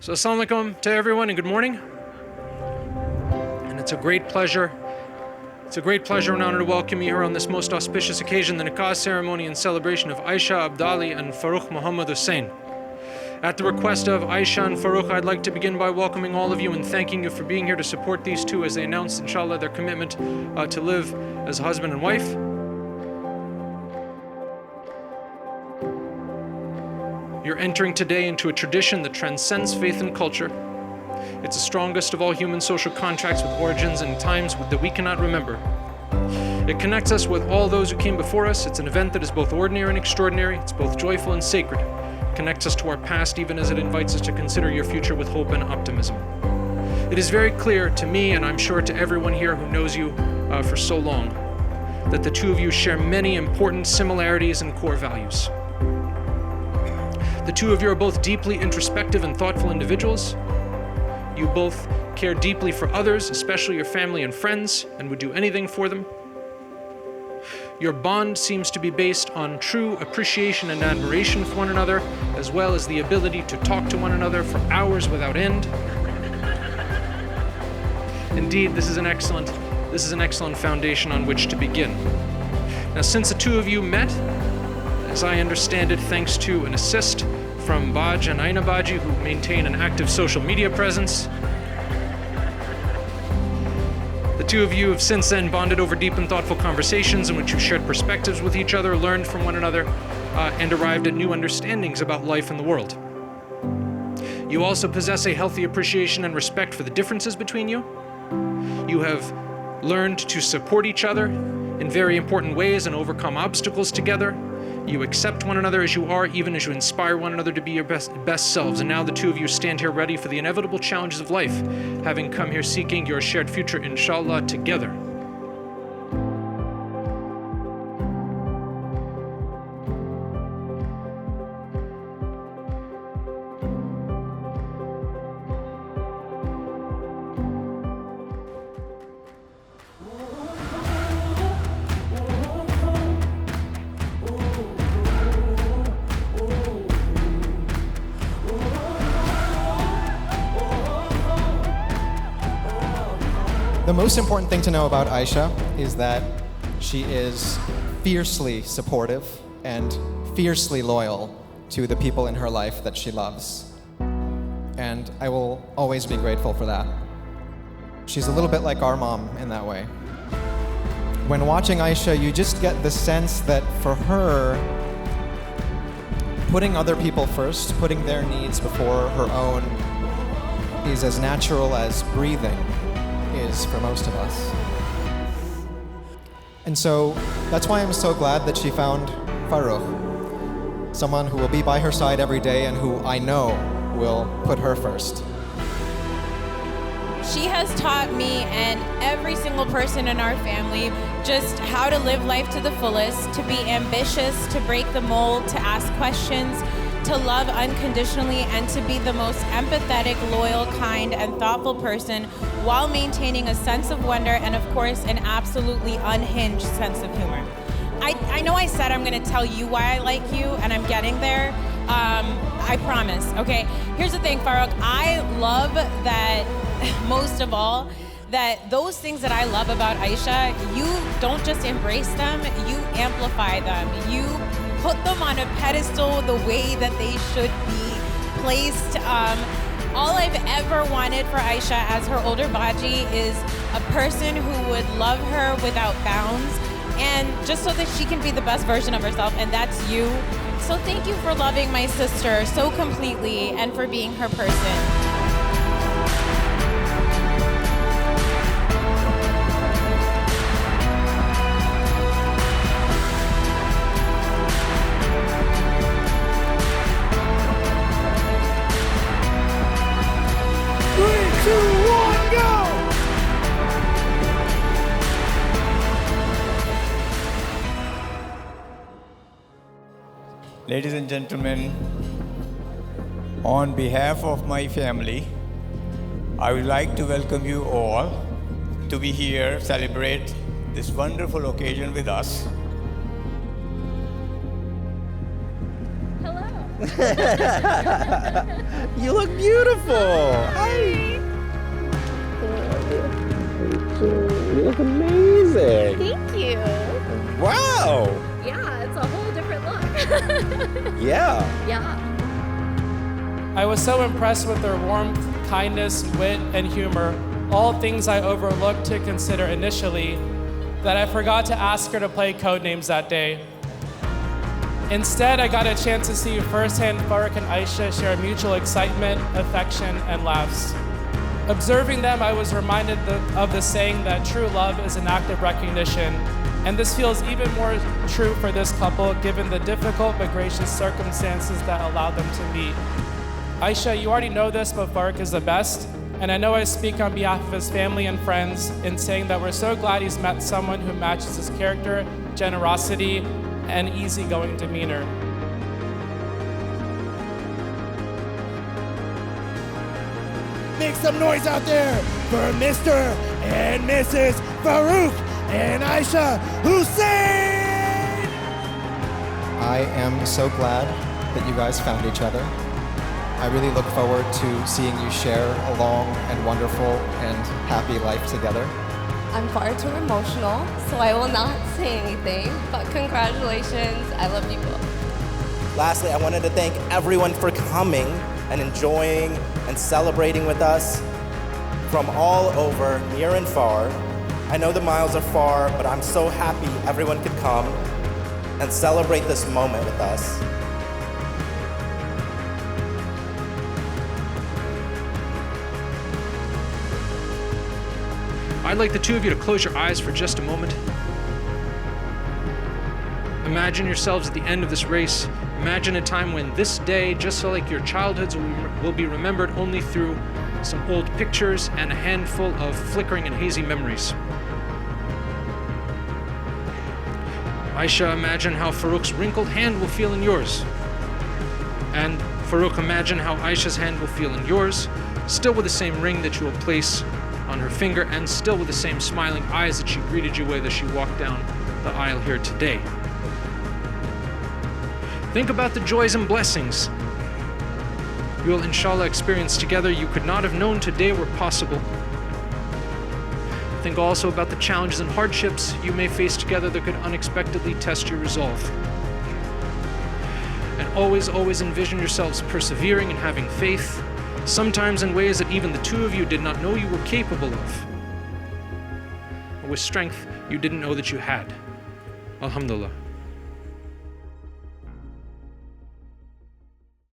So assalamu alaikum to everyone and good morning. And it's a great pleasure and honor to welcome you here on this most auspicious occasion, the Nikah ceremony and celebration of Aisha Abdali and Farrukh Muhammad Hussain. At the request of Aisha and Farrukh, I'd like to begin by welcoming all of you and thanking you for being here to support these two as they announce, inshallah, their commitment to live as husband and wife. You're entering today into a tradition that transcends faith and culture. It's the strongest of all human social contracts with origins and times that we cannot remember. It connects us with all those who came before us. It's an event that is both ordinary and extraordinary. It's both joyful and sacred. It connects us to our past even as it invites us to consider your future with hope and optimism. It is very clear to me, and I'm sure to everyone here who knows you for so long, that the two of you share many important similarities and core values. The two of you are both deeply introspective and thoughtful individuals. You both care deeply for others, especially your family and friends, and would do anything for them. Your bond seems to be based on true appreciation and admiration for one another, as well as the ability to talk to one another for hours without end. Indeed, this is an excellent foundation on which to begin. Now, since the two of you met, as I understand it, thanks to an assist from Baj and Aina Baji, who maintain an active social media presence. The two of you have since then bonded over deep and thoughtful conversations in which you shared perspectives with each other, learned from one another, and arrived at new understandings about life and the world. You also possess a healthy appreciation and respect for the differences between you. You have learned to support each other in very important ways and overcome obstacles together. You accept one another as you are, even as you inspire one another to be your best selves. And now the two of you stand here ready for the inevitable challenges of life, having come here seeking your shared future, inshallah, together. The most important thing to know about Aisha is that she is fiercely supportive and fiercely loyal to the people in her life that she loves. And I will always be grateful for that. She's a little bit like our mom in that way. When watching Aisha, you just get the sense that for her, putting other people first, putting their needs before her own, is as natural as breathing is for most of us. And so that's why I'm so glad that she found Farrukh, someone who will be by her side every day and who I know will put her first. She has taught me and every single person in our family just how to live life to the fullest, to be ambitious, to break the mold, to ask questions, to love unconditionally, and to be the most empathetic, loyal, kind, and thoughtful person while maintaining a sense of wonder and, of course, an absolutely unhinged sense of humor. I know I said I'm gonna tell you why I like you, and I'm getting there. I promise, okay? Here's the thing, Farrukh, I love that, most of all, that those things that I love about Aisha, you don't just embrace them, you amplify them. You put them on a pedestal the way that they should be placed. All I've ever wanted for Aisha as her older Baji is a person who would love her without bounds, and just so that she can be the best version of herself, and that's you. So thank you for loving my sister so completely and for being her person. 2, 1, go! Ladies and gentlemen, on behalf of my family, I would like to welcome you all to be here, celebrate this wonderful occasion with us. Hello. You look beautiful. Hi. You look amazing. Thank you. Wow. Yeah, it's a whole different look. Yeah. Yeah. I was so impressed with their warmth, kindness, wit, and humor, all things I overlooked to consider initially, that I forgot to ask her to play Codenames that day. Instead, I got a chance to see firsthand Farrukh and Aisha share mutual excitement, affection, and laughs. Observing them, I was reminded of the saying that true love is an act of recognition, and this feels even more true for this couple given the difficult but gracious circumstances that allowed them to meet. Aisha, you already know this, but Farrukh is the best, and I know I speak on behalf of his family and friends in saying that we're so glad he's met someone who matches his character, generosity, and easygoing demeanor. Make some noise out there for Mr. and Mrs. Farrukh and Aisha Hussein! I am so glad that you guys found each other. I really look forward to seeing you share a long and wonderful and happy life together. I'm far too emotional, so I will not say anything, but congratulations. I love you both. Lastly, I wanted to thank everyone for coming and enjoying and celebrating with us from all over, near and far. I know the miles are far, but I'm so happy everyone could come and celebrate this moment with us. I'd like the two of you to close your eyes for just a moment. Imagine yourselves at the end of this race. Imagine a time when this day, just so like your childhoods, will be remembered only through some old pictures and a handful of flickering and hazy memories. Aisha, imagine how Farrukh's wrinkled hand will feel in yours. And Farrukh, imagine how Aisha's hand will feel in yours, still with the same ring that you will place on her finger, and still with the same smiling eyes that she greeted you with as she walked down the aisle here today. Think about the joys and blessings you will inshallah experience together you could not have known today were possible. Think also about the challenges and hardships you may face together that could unexpectedly test your resolve. And always envision yourselves persevering and having faith, sometimes in ways that even the two of you did not know you were capable of, or with strength you didn't know that you had. Alhamdulillah.